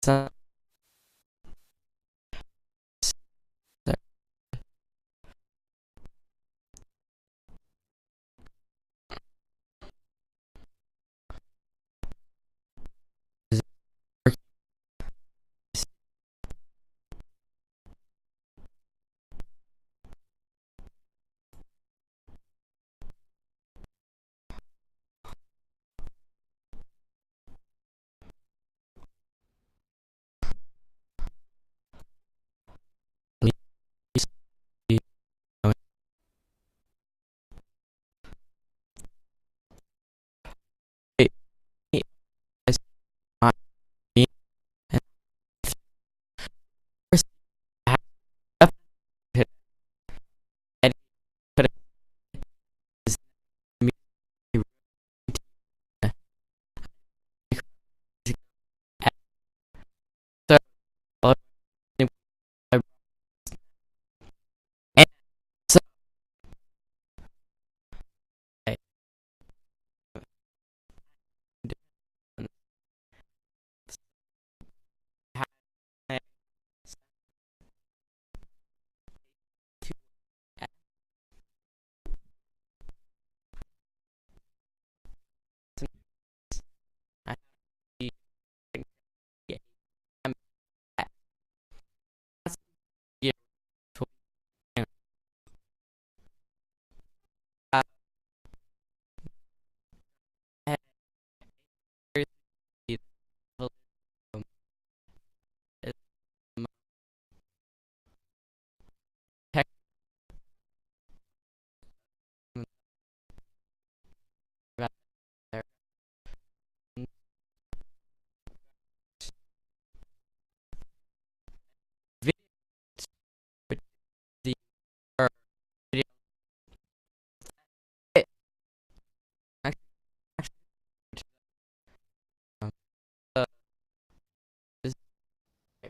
So,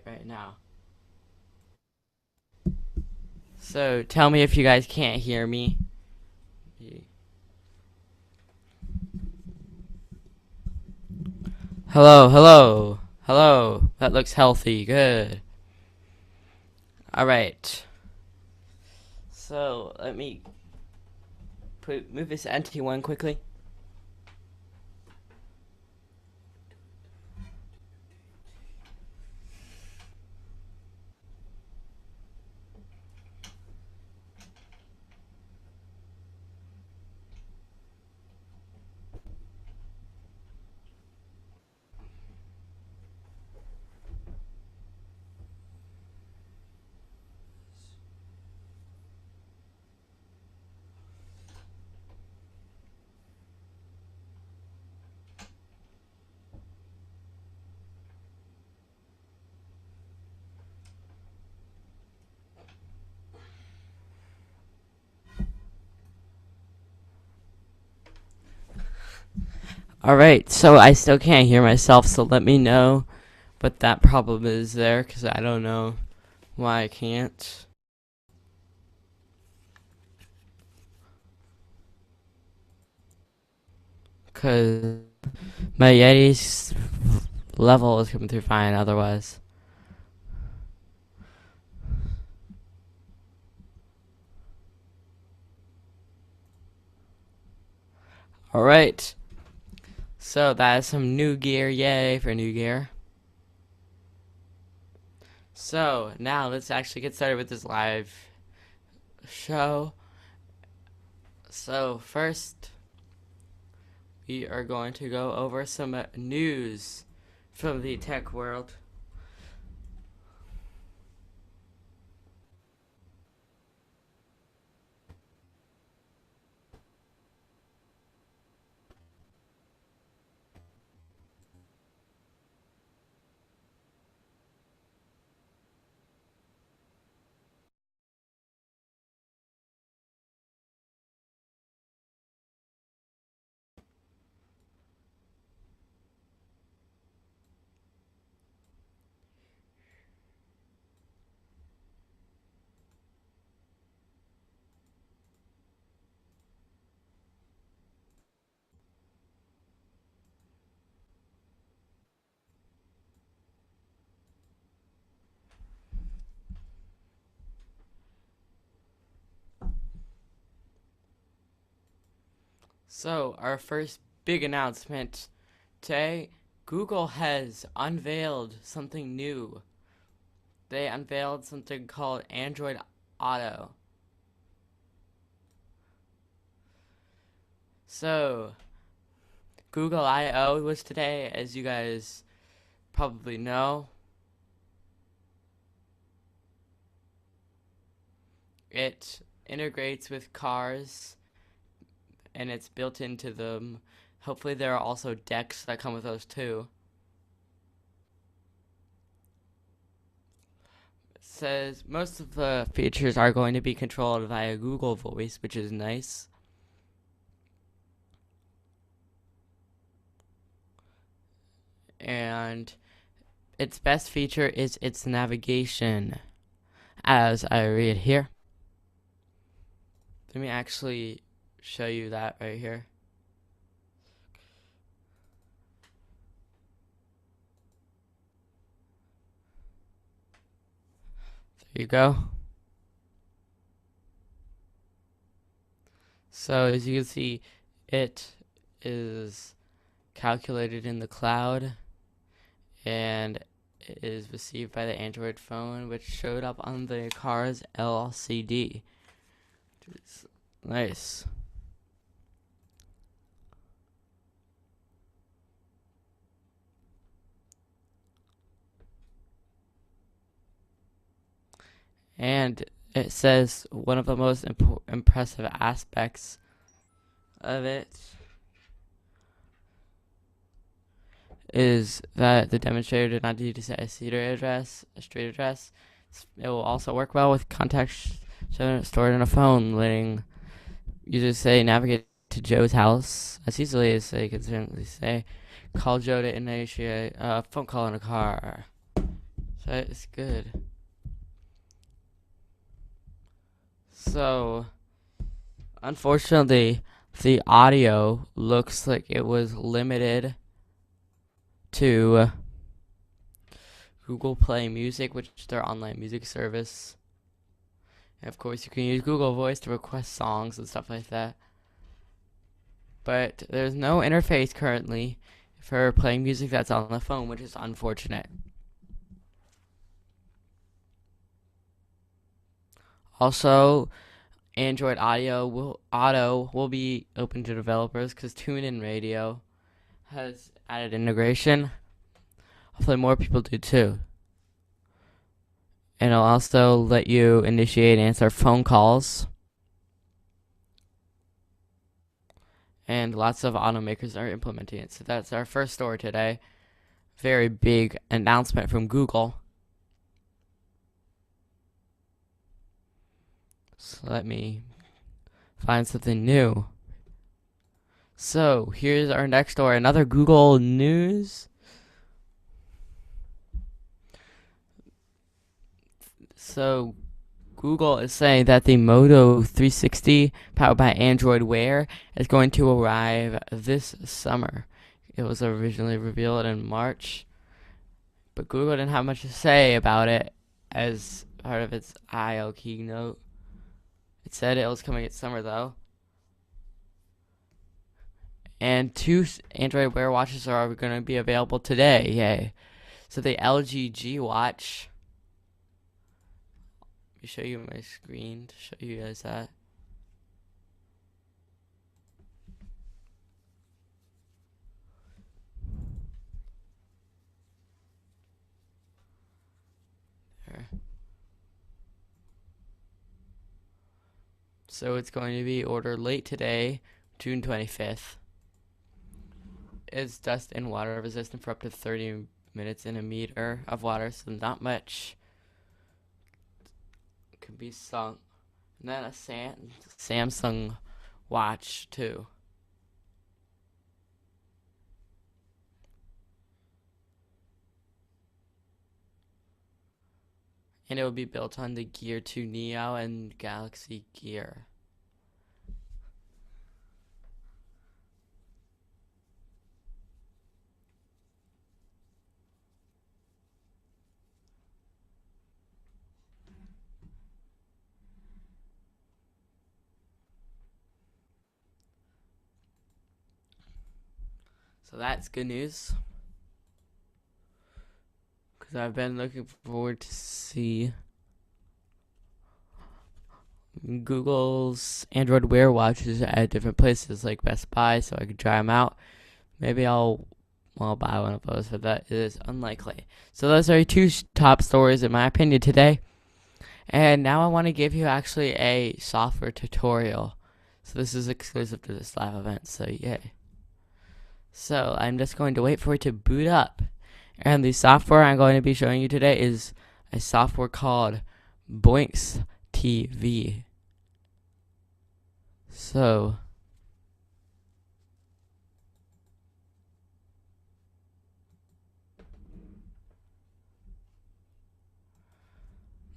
right now. So tell me if you guys can't hear me. Hello, hello, hello. That looks healthy. Good. All right. So let me move this NT1 quickly. All right. So I still can't hear myself. So let me know what that problem is there, because I don't know why I can't. Because my Yeti's level is coming through fine otherwise. Alright. So that is some new gear. Yay for new gear. So now let's actually get started with this live show. So first, we are going to go over some news from the tech world. So, our first big announcement today, Google has unveiled something new. They unveiled something called Android Auto. So, Google I/O was today, as you guys probably know. It integrates with cars and it's built into them. Hopefully, there are also decks that come with those too. It says most of the features are going to be controlled via Google Voice, which is nice. And its best feature is its navigation, as I read here. Let me actually show you that right here. There you go. So as you can see, it is calculated in the cloud and it is received by the Android phone, which showed up on the car's LCD. Which is nice. And it says one of the most impressive aspects of it is that the demonstrator did not need to set a street address. It will also work well with contacts stored in a phone, letting users say navigate to Joe's house as easily as they can simply say call Joe to initiate a phone call in a car. So it's good. So, unfortunately, the audio looks like it was limited to Google Play Music, which is their online music service. And of course, you can use Google Voice to request songs and stuff like that. But there's no interface currently for playing music that's on the phone, which is unfortunate. Also, Android Auto will be open to developers because TuneIn Radio has added integration. Hopefully more people do too. And it'll also let you initiate and answer phone calls. And lots of automakers are implementing it. So that's our first story today. Very big announcement from Google. So let me find something new. So here's our next story. Another Google news. So Google is saying that the Moto 360 powered by Android Wear is going to arrive this summer. It was originally revealed in March, but Google didn't have much to say about it as part of its I/O keynote. It said it was coming this summer though. And 2 Android Wear watches are going to be available today. Yay. So the LG G Watch. Let me show you my screen to show you guys that. There. So it's going to be ordered late today, June 25th. It's dust and water resistant for up to 30 minutes in a meter of water, so not much can be sunk. And then a Samsung watch too. And it will be built on the Gear 2 Neo and Galaxy Gear. So that's good news. Because I've been looking forward to see Google's Android Wear watches at different places like Best Buy so I can try them out. Maybe I'll buy one of those, but that is unlikely. So those are two top stories in my opinion today. And now I want to give you actually a software tutorial. So this is exclusive to this live event, so yay. So I'm just going to wait for it to boot up. And the software I'm going to be showing you today is a software called Boinks TV. So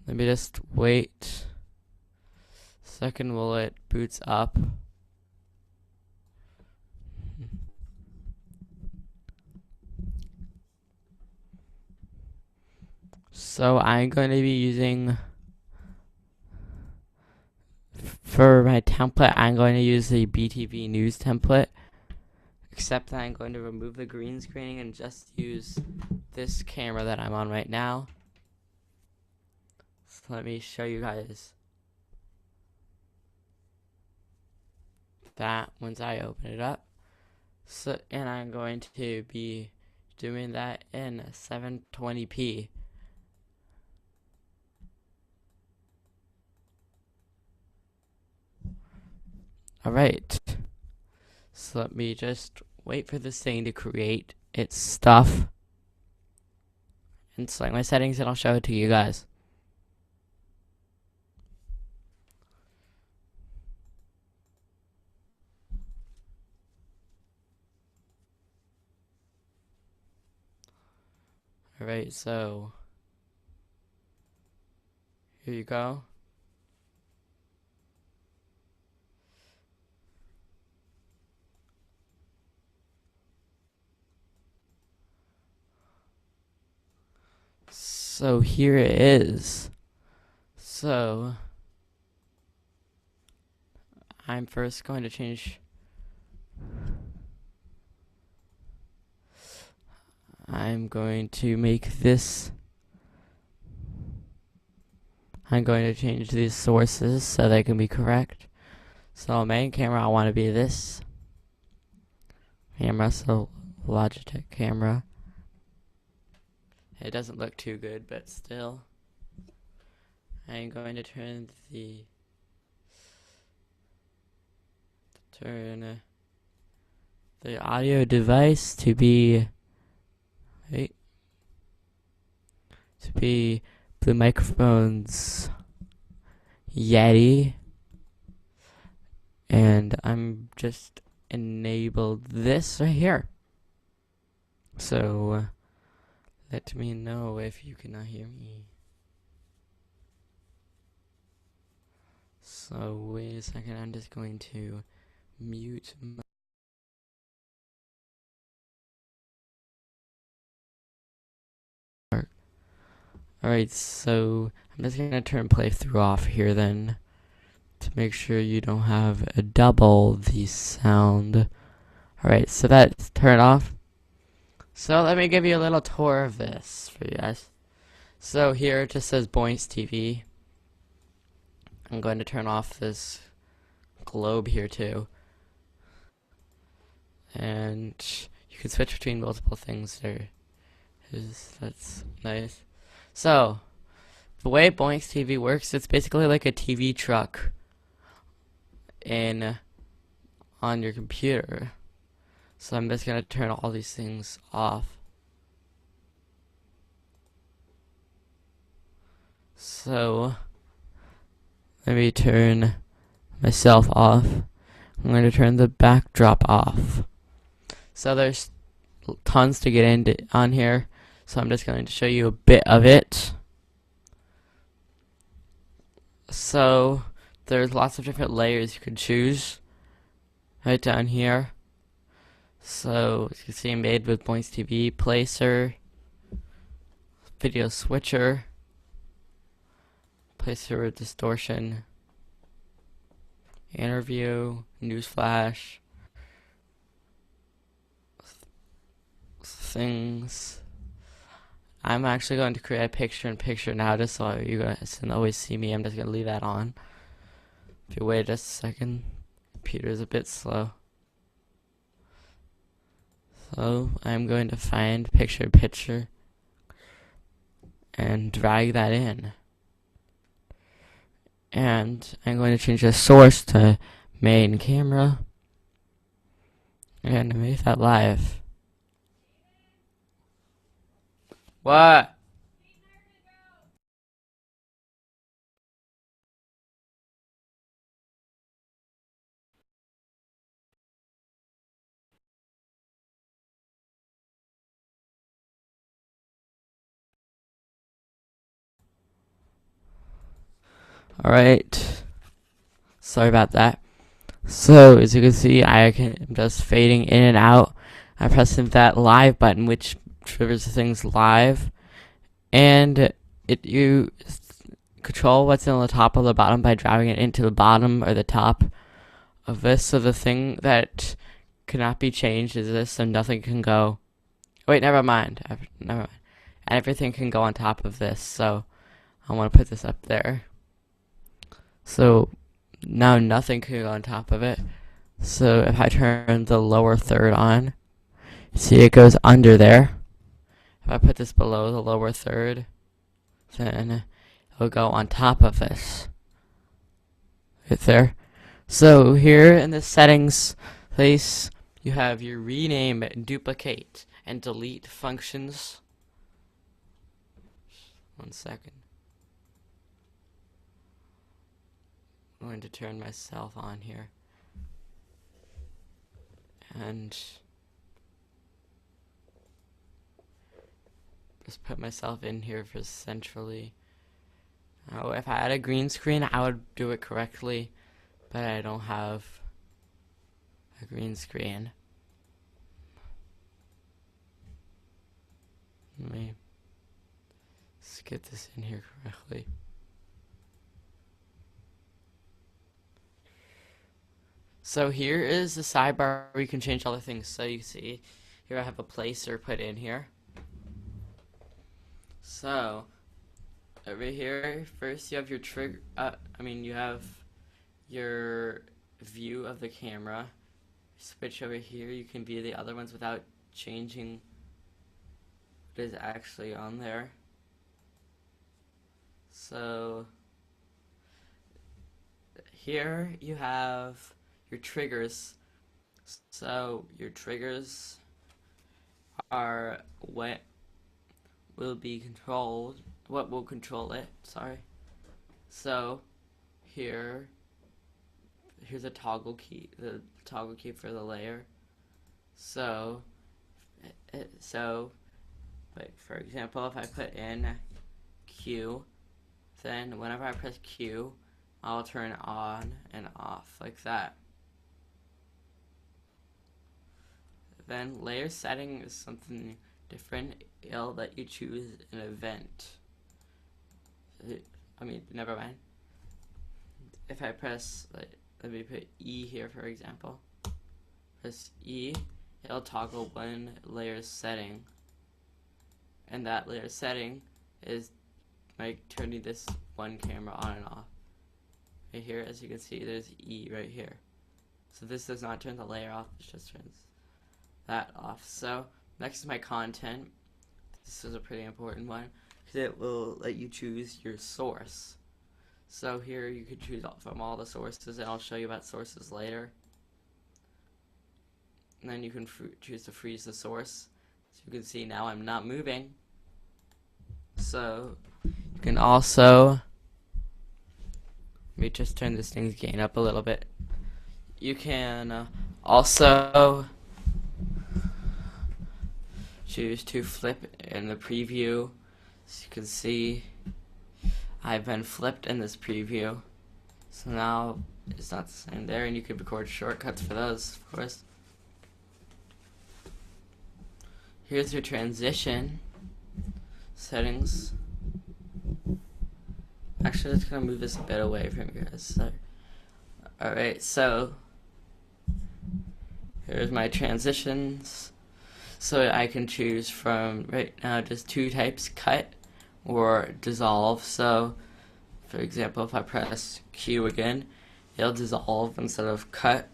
let me just wait a second while it boots up. So I'm going to be using, for my template, I'm going to use the BTV News template. Except that I'm going to remove the green screening and just use this camera that I'm on right now. So let me show you guys that once I open it up. So, and I'm going to be doing that in 720p. Alright. So let me just wait for this thing to create its stuff. And select my settings and I'll show it to you guys. Alright, so here you go. So here it is. So I'm first going to change. I'm going to make this. I'm going to change these sources so they can be correct. So main camera, I want to be this camera, so Logitech camera. It doesn't look too good, but still. I'm going to turn the audio device to be the microphone's Yeti, and I'm just enabled this right here. So let me know if you cannot hear me. So wait a second, I'm just going to mute my Alright, so I'm just gonna turn playthrough off here then to make sure you don't have a double the sound. Alright, so that's turned off. So let me give you a little tour of this for you guys. So here it just says Boinks TV. I'm going to turn off this globe here too. And you can switch between multiple things there. That's nice. So, the way Boinks TV works, it's basically like a TV truck on your computer. So I'm just gonna turn all these things off. So let me turn myself off. I'm going to turn the backdrop off. So there's tons to get into on here. So I'm just going to show you a bit of it. So there's lots of different layers you can choose right down here. So you can see made with Boinks TV, placer, video switcher, placer with distortion, interview, newsflash, things. I'm actually going to create a picture-in-picture now just so you guys can always see me. I'm just going to leave that on. If you wait just a second, computer's a bit slow. So I'm going to find picture-in-picture and drag that in. And I'm going to change the source to main camera and make that live. What? Alright. Sorry about that. So, as you can see, I'm just fading in and out. I'm pressing that live button, which triggers things live. And you control what's on the top or the bottom by driving it into the bottom or the top of this. So the thing that cannot be changed is this, so nothing can go. Wait, never mind. Never mind. Everything can go on top of this. So I want to put this up there. So now nothing can go on top of it. So if I turn the lower third on, see it goes under there. If I put this below the lower third, then it'll go on top of this. Right there. So here in the settings place, you have your rename, duplicate, and delete functions. 1 second. I'm going to turn myself on here. And just put myself in here for centrally. Oh, if I had a green screen, I would do it correctly, but I don't have a green screen. Let me just get this in here correctly. So here is the sidebar where you can change all the things. So you see, here I have a placer put in here. So over here, first you have your trigger. You have your view of the camera. Switch over here. You can view the other ones without changing what is actually on there. So here you have your triggers. So your triggers are what will be controlled, what will control it, sorry. So here's a toggle key, the toggle key for the layer. So like for example, if I put in Q, then whenever I press Q, I'll turn on and off like that. Then layer setting is something different. It'll let you choose an event. Never mind. If I press, let me put E here for example. Press E, it'll toggle one layer setting. And that layer setting is turning this one camera on and off. Right here, as you can see, there's E right here. So this does not turn the layer off, it just turns that off. So next is my content. This is a pretty important one because it will let you choose your source. So here you can choose from all the sources, and I'll show you about sources later. And then you can choose to freeze the source. So you can see now I'm not moving. So you can also, let me just turn this thing's gain up a little bit. You can also choose to flip in the preview. As you can see, I've been flipped in this preview. So now it's not the same there, and you can record shortcuts for those, of course. Here's your transition settings. Actually, let's kind of move this a bit away from you guys. So, alright, so here's my transitions. So I can choose from right now just two types, cut or dissolve. So for example, if I press Q again, it'll dissolve instead of cut.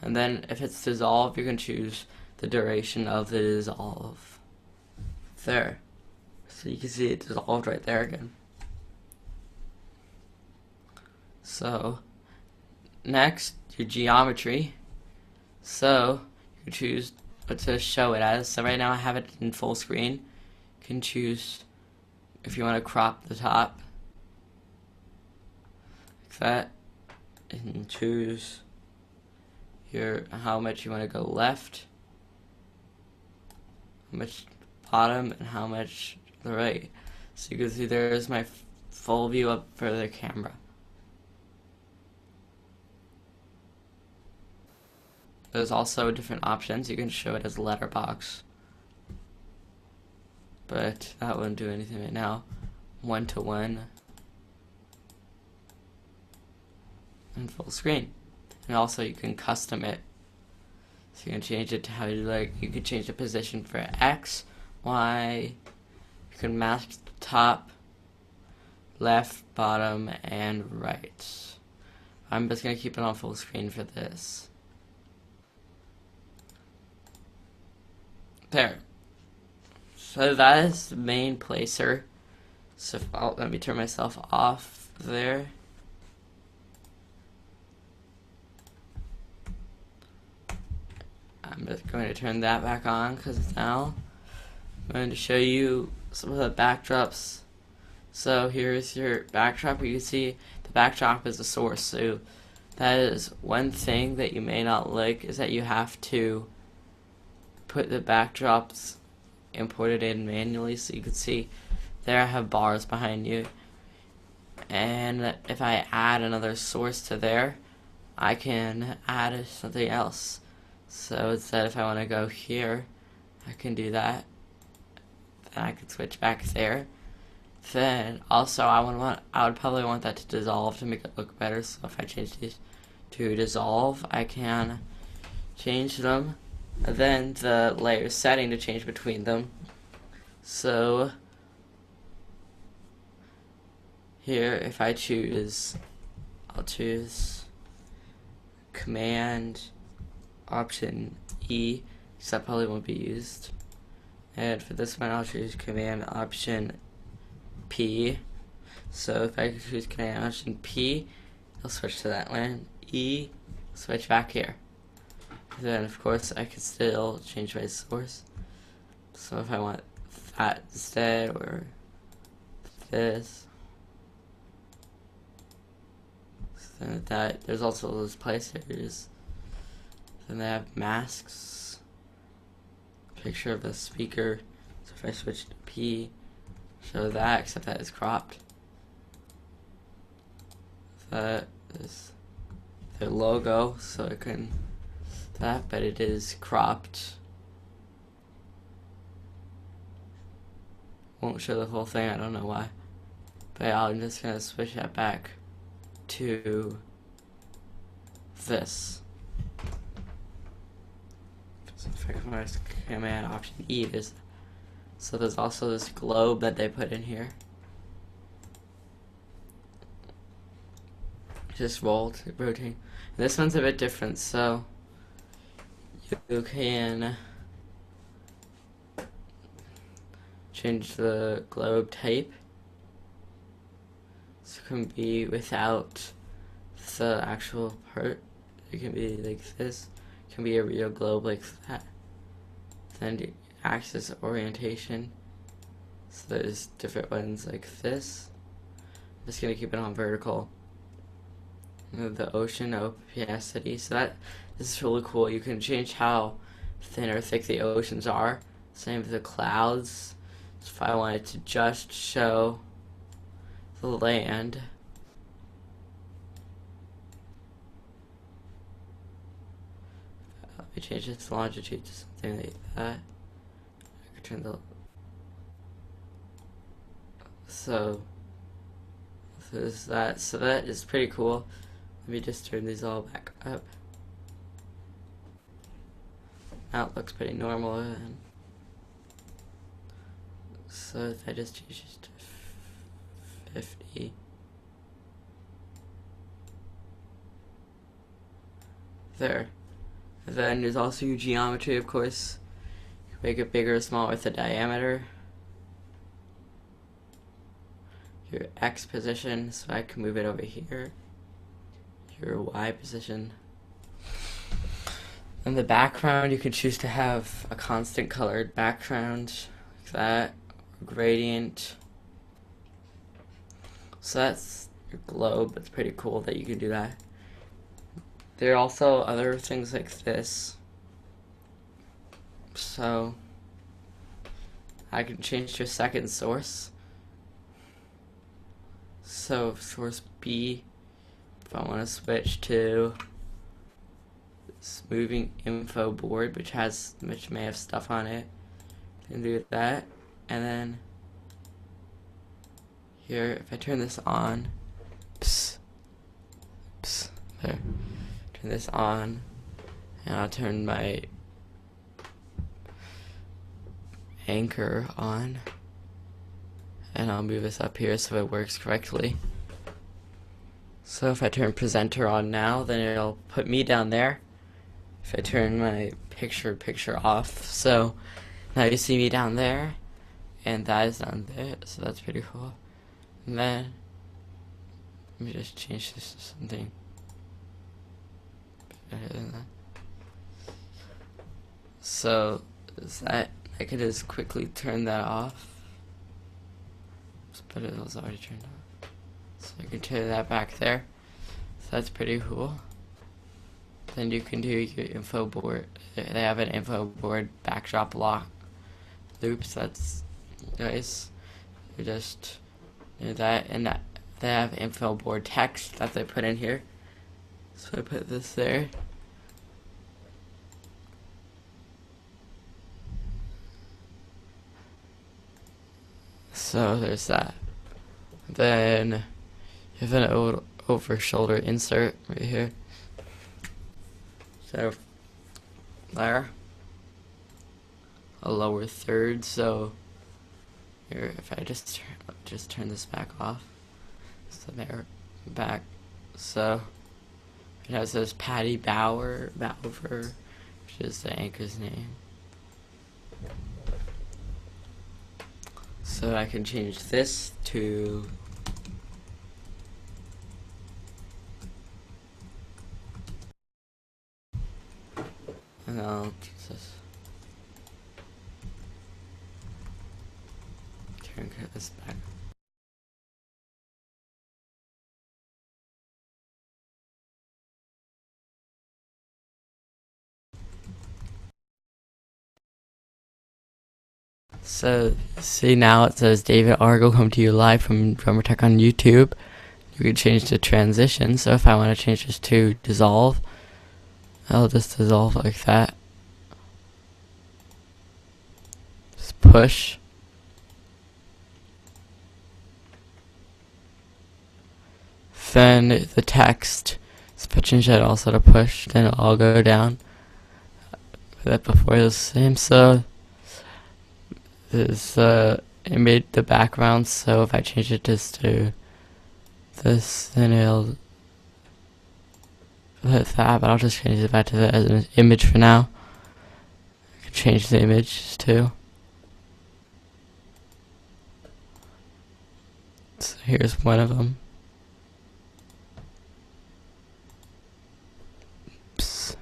And then if it's dissolve, you can choose the duration of the dissolve. There. So you can see it dissolved right there again. So next, your geometry. So you choose what to show it as. So right now I have it in full screen. You can choose if you want to crop the top like that, and choose how much you want to go left, how much bottom, and how much the right. So you can see there's my full view up for the camera. There's also different options. You can show it as letterbox, but that wouldn't do anything right now. 1-to-1 and full screen. And also you can custom it. So you can change it to how you like. You can change the position for X, Y. You can mask the top, left, bottom, and right. I'm just gonna keep it on full screen for this. There. So that is the main placer. So let me turn myself off there. I'm just going to turn that back on because now I'm going to show you some of the backdrops. So here's your backdrop. You can see the backdrop is the source. So that is one thing that you may not like, is that you have to put the backdrops imported in manually. So you can see there I have bars behind you, and if I add another source to there, I can add something else. So instead, if I want to go here, I can do that. Then I can switch back there. Then also I would probably want that to dissolve to make it look better. So if I change these to dissolve, I can change them. And then the layer setting to change between them. So here, if I choose, I'll choose Command Option E, because that probably won't be used. And for this one, I'll choose Command Option P. So if I choose Command Option P, I'll switch to that line. E, switch back here. Then of course I can still change my source. So if I want that instead, or this, so then that, there's also those placers. Then they have masks, picture of a speaker. So if I switch to P, show that, except that is cropped. That is their logo, so it can that, but it is cropped. Won't show the whole thing, I don't know why. But I'm just gonna switch that back to this. So if I can press Command Option E, so there's also this globe that they put in here. Just rotate. This one's a bit different, so you can change the globe type. So it can be without the actual part. It can be like this. It can be a real globe like that. Then the axis orientation. So there's different ones like this. I'm just gonna keep it on vertical. The ocean opacity. So this is really cool. You can change how thin or thick the oceans are. Same with the clouds. So if I wanted to just show the land, let me change its longitude to something like that. I could turn the so is that. So that is pretty cool. Let me just turn these all back up. Now it looks pretty normal. And so if I just change this to 50. There. And then there's also your geometry, of course. You can make it bigger or smaller with the diameter. Your X position, so I can move it over here. Your Y position. In the background, you can choose to have a constant colored background, like that, or gradient. So that's your globe. It's pretty cool that you can do that. There are also other things like this. So I can change to a second source. So source B, if I want to switch to this moving info board, which may have stuff on it, I can do that. And then here, if I turn this on, there. Turn this on, and I'll turn my anchor on, and I'll move this up here so it works correctly. So if I turn presenter on now, then it'll put me down there. If I turn my picture off, so now you see me down there, and that is down there, so that's pretty cool. And then, let me just change this to something better than that. So is that I could just quickly turn that off, but it was already turned on. So I can turn that back there. So that's pretty cool. Then you can do your info board. They have an info board backdrop lock loops. That's nice. You just do that, and that they have info board text that they put in here. So I put this there. So there's that. Then you have an over shoulder insert right here. So there. A lower third, so here if I just turn this back off. So there, back. So it has this Patty Bower, which is the anchor's name. So I can change this to and I'll choose this. Turn this back. So, see now it says David Argo come to you live from Drummer Tech on YouTube. You can change the transition, so if I want to change this to dissolve, I'll just dissolve like that. Just push. Then the text, so if I change that also to push, then it'll all go down. That before it was the same, so is it made the background, so if I change it just to this, then it'll hit that, but I'll just change it back to the as an image for now. I can change the image too. So here's one of them. Oops.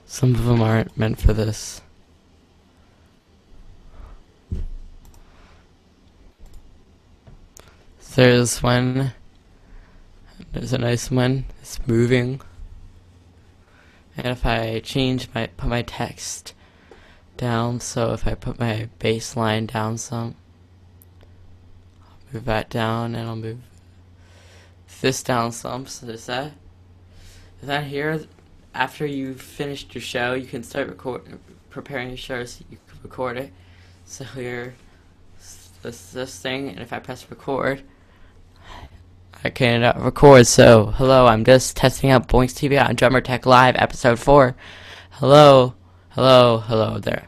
Some of them aren't meant for this. There's one. There's a nice one. It's moving. And if I put my text down, so if I put my baseline down some, I'll move that down, and I'll move this down some. So there's that. Is that here? After you've finished your show, you can start preparing your show so you can record it. So here, this thing, and if I press record, I can't record, so hello, I'm just testing out Boinks TV on Drummer Tech Live, episode 4. Hello, hello there.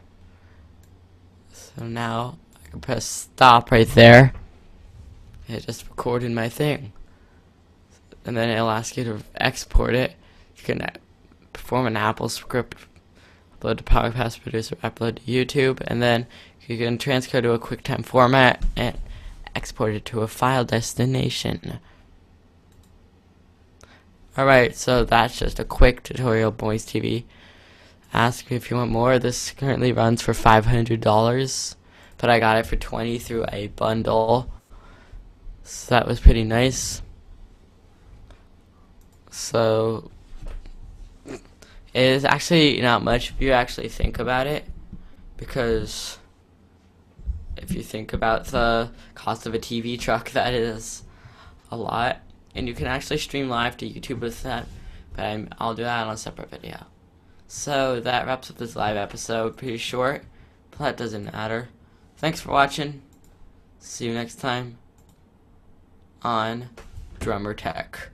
So now, I can press stop right there. It just recorded my thing. And then it'll ask you to export it. You can perform an Apple script, upload to PowerPass Producer, upload to YouTube, and then you can transfer to a QuickTime format and export it to a file destination. Alright, so that's just a quick tutorial, Boinks TV. Ask me if you want more. This currently runs for $500, but I got it for $20 through a bundle. So that was pretty nice. So it is actually not much if you actually think about it, because if you think about the cost of a TV truck, that is a lot. And you can actually stream live to YouTube with that, but I'll do that on a separate video. So that wraps up this live episode. Pretty short, but that doesn't matter. Thanks for watching. See you next time on Drummer Tech.